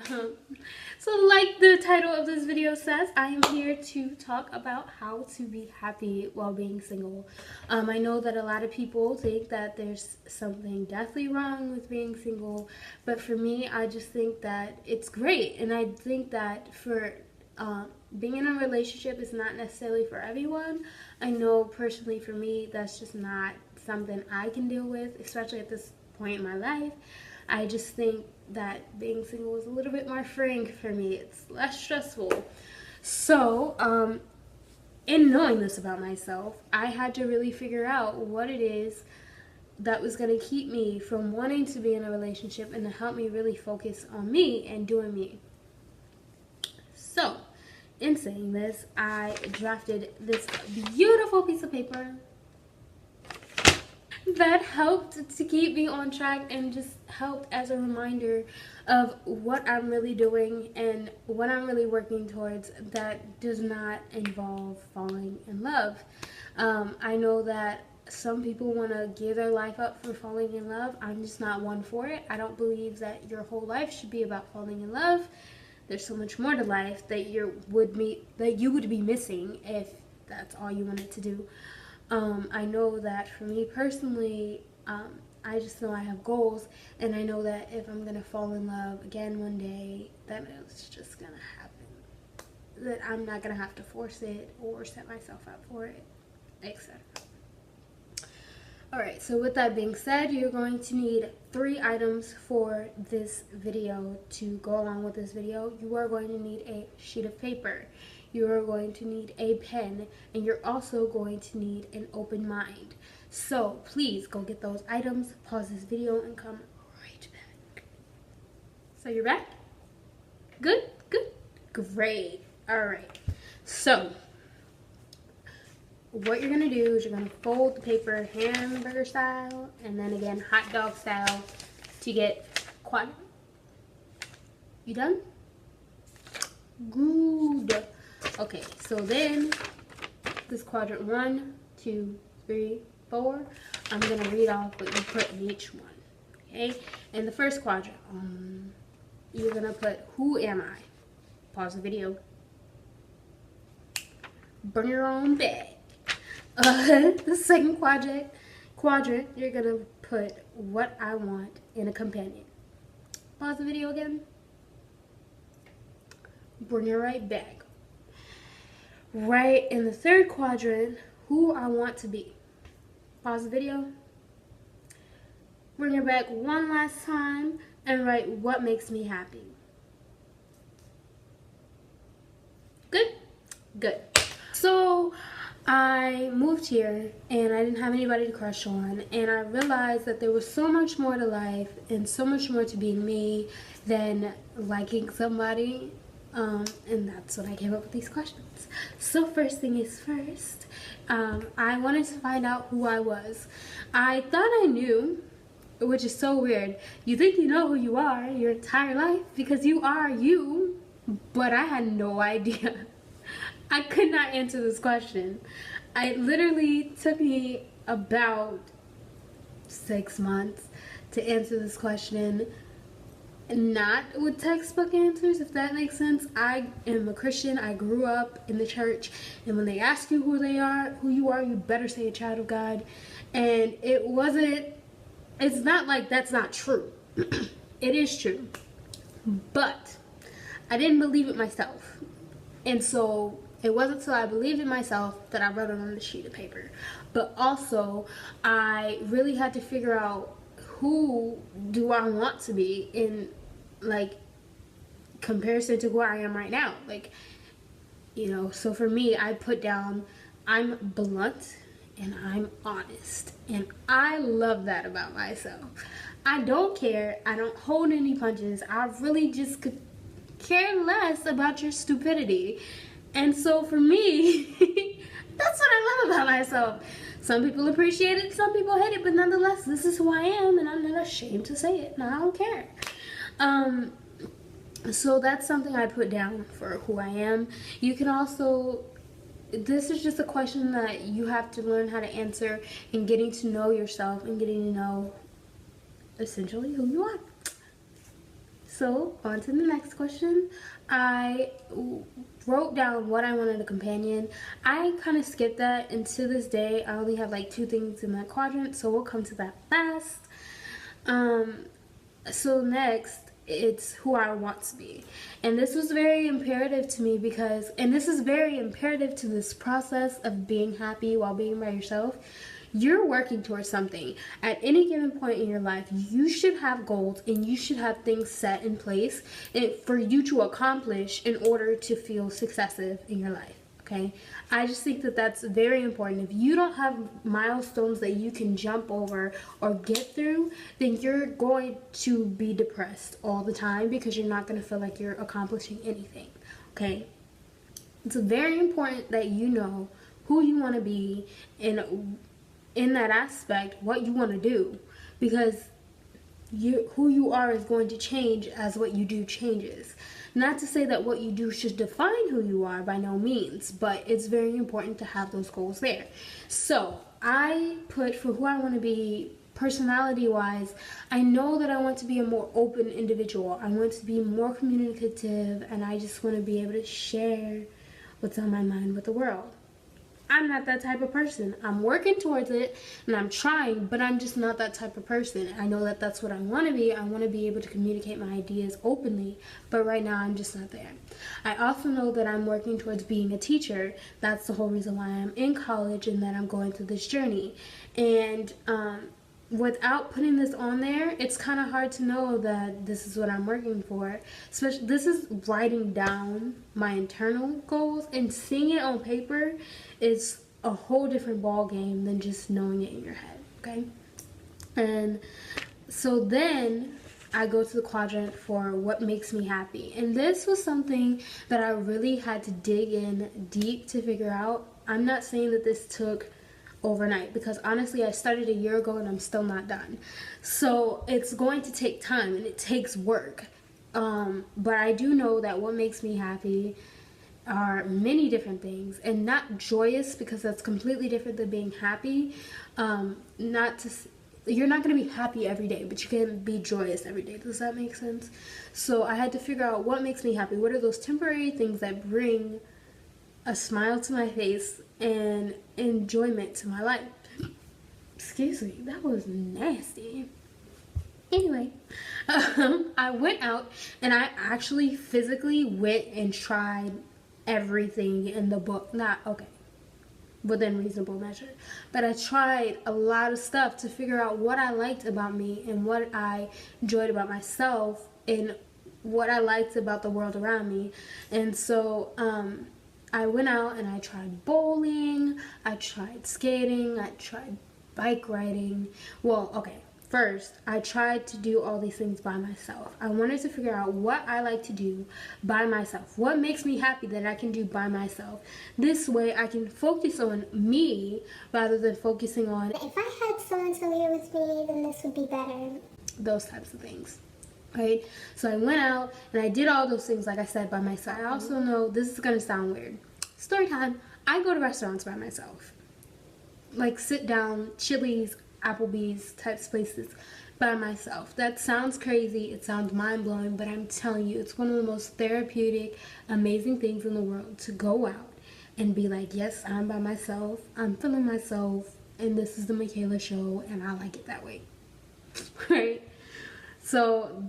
So like the title of this video says, I am here to talk about how to be happy while being single. I know that a lot of people think that there's something deathly wrong with being single, but for me, I just think that it's great. And I think that for being in a relationship is not necessarily for everyone. I know personally for me, that's just not something I can deal with, especially at this point in my life. I just think that being single is a little bit more freeing for me. It's less stressful. So, in knowing this about myself, I had to really figure out what it is that was going to keep me from wanting to be in a relationship and to help me really focus on me and doing me. So, in saying this, I drafted this beautiful piece of paper that helped to keep me on track and just helped as a reminder of what I'm really doing and what I'm really working towards that does not involve falling in love. I know that some people want to give their life up for falling in love. I'm just not one for it. I don't believe that your whole life should be about falling in love. There's so much more to life that you would be missing if that's all you wanted to do. I know that for me personally, I just know I have goals, and I know that if I'm gonna fall in love again one day, that it's just gonna happen. That I'm not gonna have to force it or set myself up for it, etc. Alright, so with that being said, you're going to need 3 items for this video to go along with this video. You are going to need a sheet of paper. You are going to need a pen, and you're also going to need an open mind. So please go get those items, pause this video, and come right back. So you're back? Good? Good? Great. Alright. So what you're going to do is you're going to fold the paper hamburger style and then again hot dog style to get quadrant. You done? Good. Okay, so then this quadrant 1, 2, 3, 4. I'm going to read off what you put in each one. Okay, in the first quadrant, you're going to put who am I? Pause the video. Bring your own bag. The second quadrant, you're going to put what I want in a companion. Pause the video again. Bring it right back. Right in the third quadrant, who I want to be. Pause the video. Bring it back one last time and write what makes me happy. Good? Good. So I moved here and I didn't have anybody to crush on, and I realized that there was so much more to life and so much more to being me than liking somebody. And that's when I came up with these questions. So first thing is first, I wanted to find out who I was. I thought I knew, which is so weird. You think you know who you are your entire life because you are you, but I had no idea. I could not answer this question. It literally took me about 6 months to answer this question. Not with textbook answers, if that makes sense. I am a Christian. I grew up in the church, and when they ask you who you are, you better say a child of God. And it's not like that's not true. It is true. But I didn't believe it myself. And so it wasn't until I believed in myself that I wrote it on the sheet of paper. But also, I really had to figure out who do I want to be in, like, comparison to who I am right now. Like, you know, so for me, I put down, I'm blunt and I'm honest. And I love that about myself. I don't care. I don't hold any punches. I really just could care less about your stupidity. And so for me, that's what I love about myself. Some people appreciate it, some people hate it, but nonetheless, this is who I am, and I'm not ashamed to say it, and I don't care. So that's something I put down for who I am. You can also, this is just a question that you have to learn how to answer in getting to know yourself and getting to know, essentially, who you are. So, on to the next question. I wrote down what I wanted a companion. I kind of skipped that, and to this day, I only have like 2 things in that quadrant, so we'll come to that last. So next, it's who I want to be. And this was very imperative to me because, and this is very imperative to this process of being happy while being by yourself. You're working towards something. At any given point in your life, you should have goals and you should have things set in place for you to accomplish in order to feel successive in your life. Okay, I just think that that's very important. If you don't have milestones that you can jump over or get through, then you're going to be depressed all the time because you're not going to feel like you're accomplishing anything. Okay, it's very important that you know who you want to be and in that aspect what you want to do, because who you are is going to change as what you do changes. Not to say that what you do should define who you are, by no means, but it's very important to have those goals there. So I put for who I want to be personality wise, I know that I want to be a more open individual. I want to be more communicative, and I just want to be able to share what's on my mind with the world. I'm not that type of person. I'm working towards it and I'm trying, but I'm just not that type of person. I know that that's what I want to be. I want to be able to communicate my ideas openly, but right now I'm just not there. I also know that I'm working towards being a teacher. That's the whole reason why I'm in college and that I'm going through this journey. And without putting this on there, it's kind of hard to know that this is what I'm working for. Especially, this is writing down my internal goals, and seeing it on paper is a whole different ball game than just knowing it in your head. Okay, and so then I go to the quadrant for what makes me happy, and this was something that I really had to dig in deep to figure out. I'm not saying that this took overnight, because honestly I started a year ago and I'm still not done, so it's going to take time and it takes work, but I do know that what makes me happy are many different things, and not joyous, because that's completely different than being happy. You're not going to be happy every day, but you can be joyous every day. Does that make sense? So I had to figure out what makes me happy. What are those temporary things that bring a smile to my face and enjoyment to my life? Excuse me, that was nasty. Anyway, I went out and I actually physically went and tried everything in the book. Not okay, within reasonable measure, but I tried a lot of stuff to figure out what I liked about me and what I enjoyed about myself and what I liked about the world around me. And so I went out and I tried bowling, I tried skating, I tried bike riding. Well, okay, first I tried to do all these things by myself. I wanted to figure out what I like to do by myself. What makes me happy that I can do by myself. This way I can focus on me rather than focusing on, if I had so-and-so here with me, then this would be better. Those types of things. Right? So I went out and I did all those things, like I said, by myself. I also know this is gonna sound weird. Story time. I go to restaurants by myself. Like sit down, Chili's, Applebee's types places by myself. That sounds crazy, it sounds mind-blowing, but I'm telling you, it's one of the most therapeutic, amazing things in the world to go out and be like, yes, I'm by myself, I'm feeling myself, and this is the Michaela show, and I like it that way. Right? So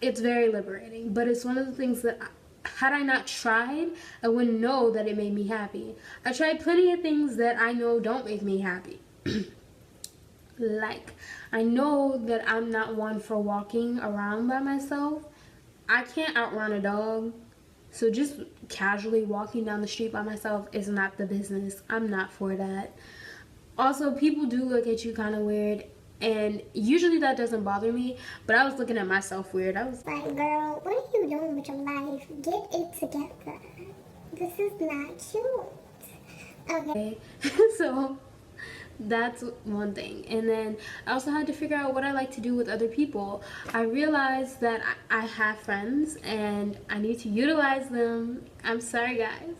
it's very liberating, but it's one of the things that had I not tried, I wouldn't know that it made me happy. I tried plenty of things that I know don't make me happy. Like, I know that I'm not one for walking around by myself. I can't outrun a dog, so just casually walking down the street by myself is not the business. I'm not for that. Also, people do look at you kind of weird, and usually that doesn't bother me, but I was looking at myself weird. I was like, girl, what are you doing with your life? Get it together. This is not cute. Okay. So that's one thing. And then I also had to figure out what I like to do with other people. I realized that I have friends and I need to utilize them. I'm sorry, guys.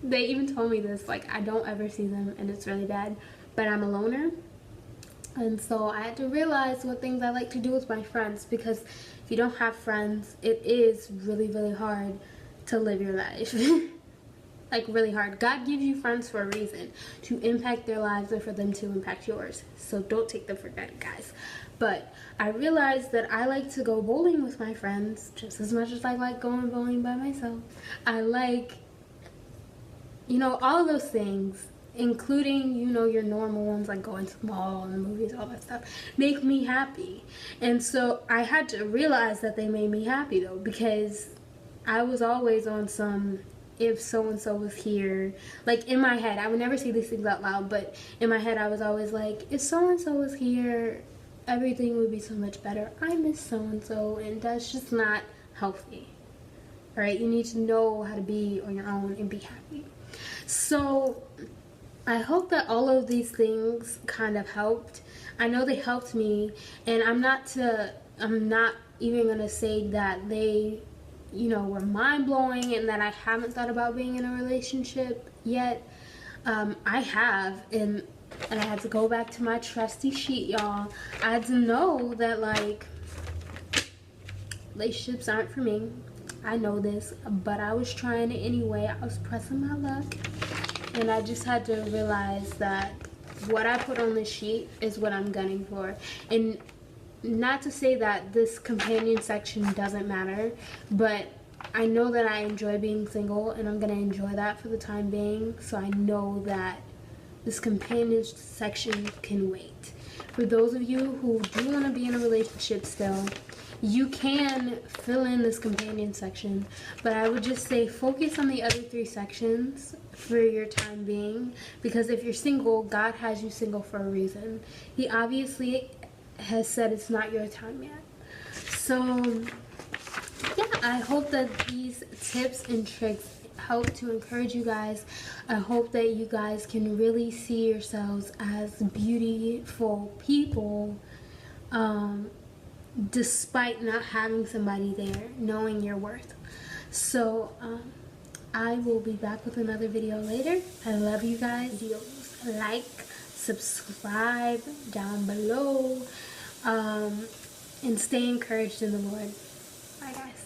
They even told me this, like, I don't ever see them and it's really bad, but I'm a loner. And so I had to realize what things I like to do with my friends, because if you don't have friends, it is really, really hard to live your life. Like, really hard. God gives you friends for a reason, to impact their lives or for them to impact yours. So don't take them for granted, guys. But I realized that I like to go bowling with my friends just as much as I like going bowling by myself. I like, you know, all of those things, including, you know, your normal ones like going to the mall and the movies, all that stuff, make me happy. And so I had to realize that they made me happy, though, because I was always on some, if so-and-so was here, like in my head, I would never say these things out loud, but in my head I was always like, if so-and-so was here, everything would be so much better. I miss so-and-so, and that's just not healthy. All right, you need to know how to be on your own and be happy. So I hope that all of these things kind of helped. I know they helped me, and I'm not even gonna say that they, you know, were mind-blowing and that I haven't thought about being in a relationship yet. I have, and I had to go back to my trusty sheet, y'all. I had to know that, like, relationships aren't for me. I know this, but I was trying it anyway. I was pressing my luck, and I just had to realize that what I put on the sheet is what I'm gunning for. And not to say that this companion section doesn't matter, but I know that I enjoy being single, and I'm gonna enjoy that for the time being. So I know that this companion section can wait. For those of you who do want to be in a relationship still, you can fill in this companion section, but I would just say focus on the other 3 sections for your time being, because if you're single, God has you single for a reason. He obviously has said it's not your time yet. So yeah, I hope that these tips and tricks help to encourage you guys. I hope that you guys can really see yourselves as beautiful people, despite not having somebody there, knowing your worth. So I will be back with another video later. I love you guys. Videos, like, subscribe down below, and stay encouraged in the Lord. Bye, guys.